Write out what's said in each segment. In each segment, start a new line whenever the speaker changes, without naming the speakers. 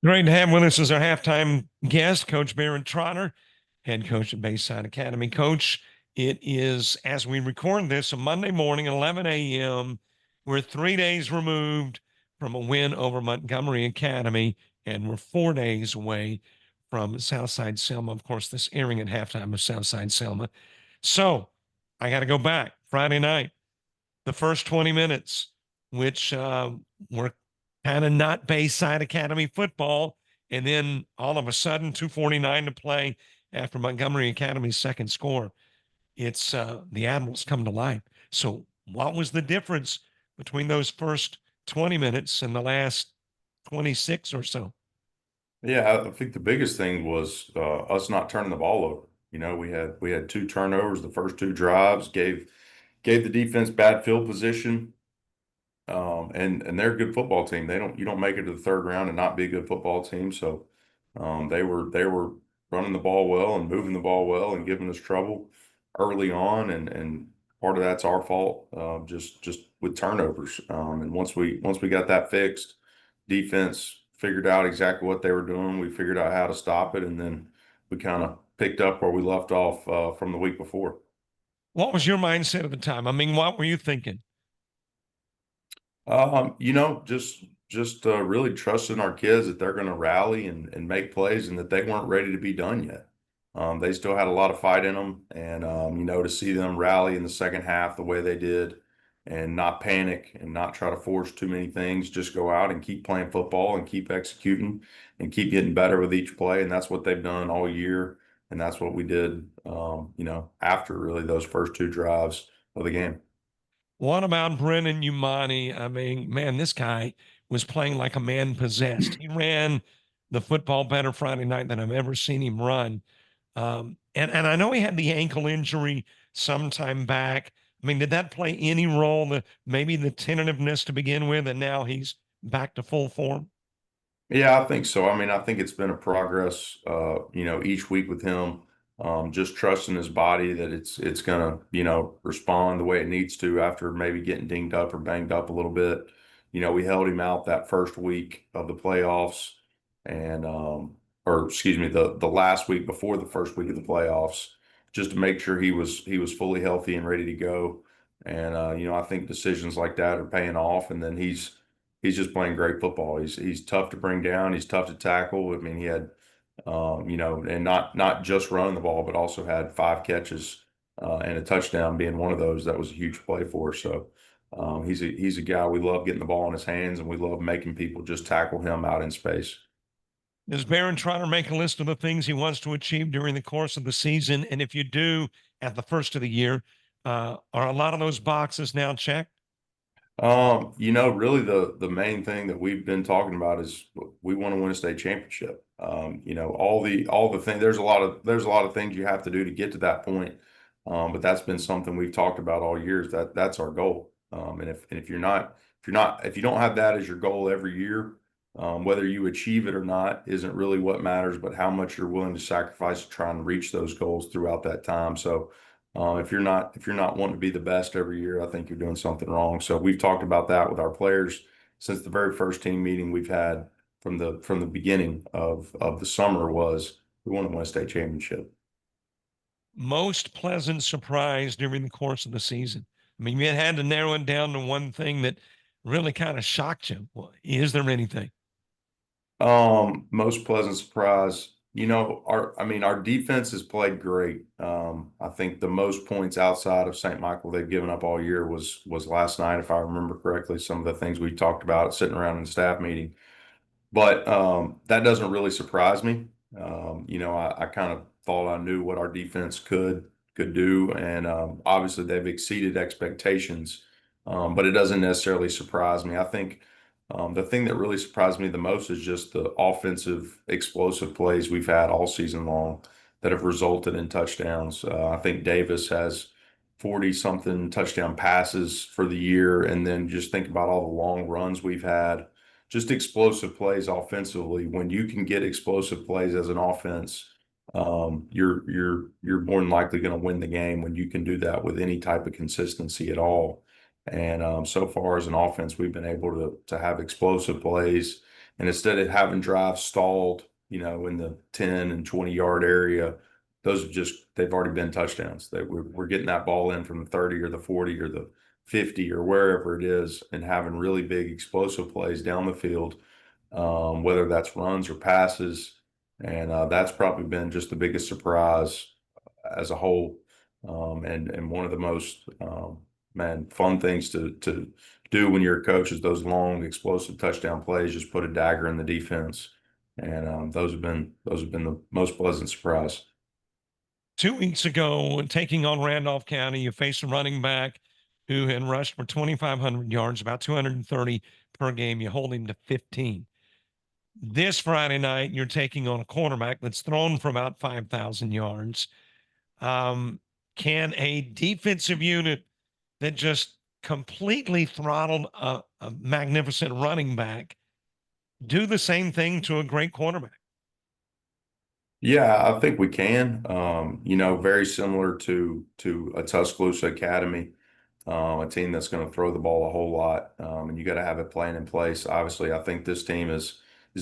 Great to have with us as our halftime guest, Coach Barrett Trotter, head coach at Bayside Academy. Coach, it is, as we record this, a Monday morning at 11 a.m. We're 3 days removed from a win over Montgomery Academy, and we're 4 days away from Southside Selma. Of course, this airing at halftime of Southside Selma. So I got to go back. Friday night, the first 20 minutes, which were kind of not Bayside Academy football. And then all of a sudden, 2:49 to play after Montgomery Academy's second score. It's the Admirals come to life. So, what was the difference between those first 20 minutes and the last 26 or so?
Yeah, I think the biggest thing was us not turning the ball over. We had two turnovers the first two drives, gave the defense bad field position. And they're a good football team. You don't make it to the third round and not be a good football team. So they were running the ball well and moving the ball well and giving us trouble early on, and part of that's our fault, just with turnovers. And once we got that fixed, defense figured out exactly what they were doing. We figured out how to stop it, and then we kind of picked up where we left off from the week before.
What was your mindset at the time? I mean, what were you thinking?
Just really trusting our kids that they're going to rally and make plays, and that they weren't ready to be done yet. They still had a lot of fight in them, and to see them rally in the second half the way they did, and not panic and not try to force too many things, just go out and keep playing football and keep executing and keep getting better with each play, and that's what they've done all year, and that's what we did, after really those first two drives of the game.
What about Brennan Umani? I mean, man, this guy was playing like a man possessed. He ran the football better Friday night than I've ever seen him run. And I know he had the ankle injury sometime back. I mean, did that play any role? Maybe the tentativeness to begin with, and now he's back to full form.
Yeah, I think so. I mean, I think it's been a progress, each week with him, just trusting his body that it's gonna, respond the way it needs to after maybe getting dinged up or banged up a little bit. We held him out that first week of the playoffs, and or excuse me, the last week before the first week of the playoffs, just to make sure he was fully healthy and ready to go. And I think decisions like that are paying off, and then he's just playing great football. He's tough to bring down. He's tough to tackle. I mean, he had, and not just running the ball, but also had 5 catches and a touchdown being one of those. That was a huge play for us. So he's a guy we love getting the ball in his hands, and we love making people just tackle him out in space.
Does Barron Trotter make a list of the things he wants to achieve during the course of the season? And if you do at the first of the year, are a lot of those boxes now checked?
Really the main thing that we've been talking about is we want to win a state championship. All the things, there's a lot of things you have to do to get to that point. But that's been something we've talked about all years. That's our goal. If you don't have that as your goal every year, whether you achieve it or not isn't really what matters, but how much you're willing to sacrifice to try and reach those goals throughout that time. So if you're not wanting to be the best every year, I think you're doing something wrong. So we've talked about that with our players since the very first team meeting we've had from the beginning of the summer was we want to win a state championship.
Most pleasant surprise during the course of the season? I mean, you had to narrow it down to one thing that really kind of shocked you. Well, is there anything?
Most pleasant surprise. Our defense has played great. I think the most points outside of St. Michael they've given up all year was last night, if I remember correctly, some of the things we talked about sitting around in the staff meeting. But that doesn't really surprise me. I kind of thought I knew what our defense could do, and obviously they've exceeded expectations. But it doesn't necessarily surprise me. I think the thing that really surprised me the most is just the offensive explosive plays we've had all season long that have resulted in touchdowns. I think Davis has 40 something touchdown passes for the year, and then just think about all the long runs we've had, just explosive plays offensively. When you can get explosive plays as an offense, you're more than likely going to win the game when you can do that with any type of consistency at all. And so far as an offense, we've been able to have explosive plays, And instead of having drives stalled, in the 10 and 20-yard area, those are they've already been touchdowns. We're getting that ball in from the 30 or the 40 or the 50 or wherever it is, and having really big explosive plays down the field, whether that's runs or passes. And that's probably been just the biggest surprise as a whole, and one of the most fun things to do when you're a coach is those long explosive touchdown plays. Just put a dagger in the defense, and those have been the most pleasant surprise.
2 weeks ago, taking on Randolph County, you faced a running back who had rushed for 2,500 yards, about 230 per game. You hold him to 15. This Friday night, you're taking on a quarterback that's thrown for about 5,000 yards. Can a defensive unit that just completely throttled a magnificent running back do the same thing to a great quarterback?
Yeah, I think we can. Very similar to a Tuscaloosa Academy, a team that's going to throw the ball a whole lot, and you got to have a plan in place. Obviously, I think this team is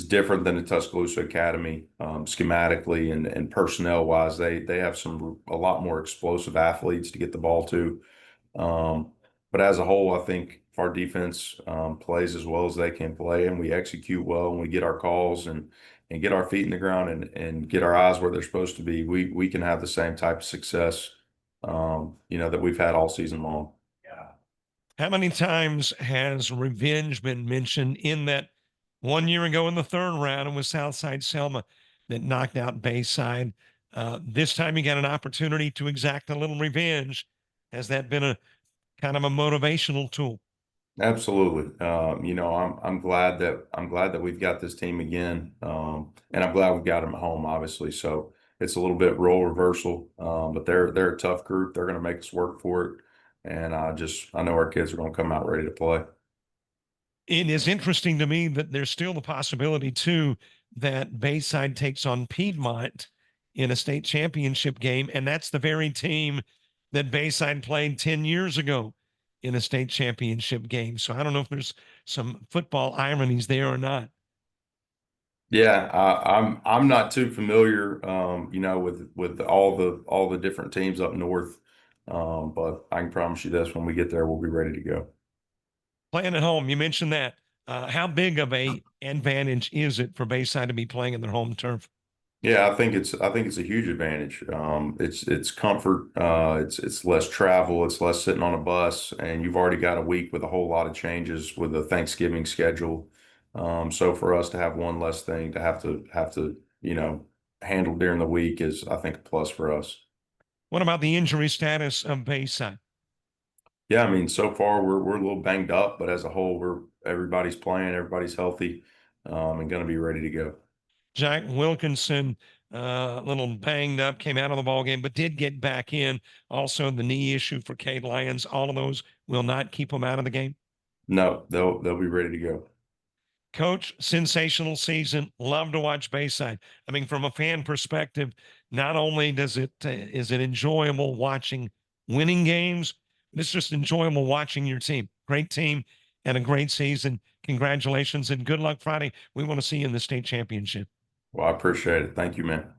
different than the Tuscaloosa Academy, schematically and personnel wise. They have a lot more explosive athletes to get the ball to. But as a whole, I think if our defense plays as well as they can play, and we execute well, and we get our calls and get our feet in the ground and get our eyes where they're supposed to be, we can have the same type of success, that we've had all season long.
How many times has revenge been mentioned in that 1 year ago in the third round and with Southside Selma that knocked out Bayside? This time you got an opportunity to exact a little revenge. Has that been a kind of a motivational tool?
Absolutely. I'm glad that we've got this team again, and I'm glad we've got them at home, obviously. So it's a little bit role reversal, but they're a tough group. They're going to make us work for it, and I know our kids are going to come out ready to play.
It is interesting to me that there's still the possibility too that Bayside takes on Piedmont in a state championship game, and that's the very team that Bayside played 10 years ago in a state championship game. So I don't know if there's some football ironies there or not.
Yeah, I'm not too familiar, with all the different teams up north, but I can promise you this: when we get there, we'll be ready to go.
Playing at home, you mentioned that. How big of a advantage is it for Bayside to be playing in their home turf?
Yeah, I think it's a huge advantage. It's comfort. It's less travel. It's less sitting on a bus, and you've already got a week with a whole lot of changes with the Thanksgiving schedule. So for us to have one less thing to have to handle during the week is, I think, a plus for us.
What about the injury status of Bayside?
Yeah, I mean, so far we're a little banged up, but as a whole, everybody's playing, everybody's healthy, and going to be ready to go.
Jack Wilkinson, a little banged up, came out of the ball game, but did get back in. Also, the knee issue for Cade Lyons. All of those will not keep him out of the game.
No, they'll be ready to go.
Coach, sensational season. Love to watch Bayside. I mean, from a fan perspective, not only does it is it enjoyable watching winning games, but it's just enjoyable watching your team. Great team and a great season. Congratulations and good luck Friday. We want to see you in the state championship.
Well, I appreciate it. Thank you, man.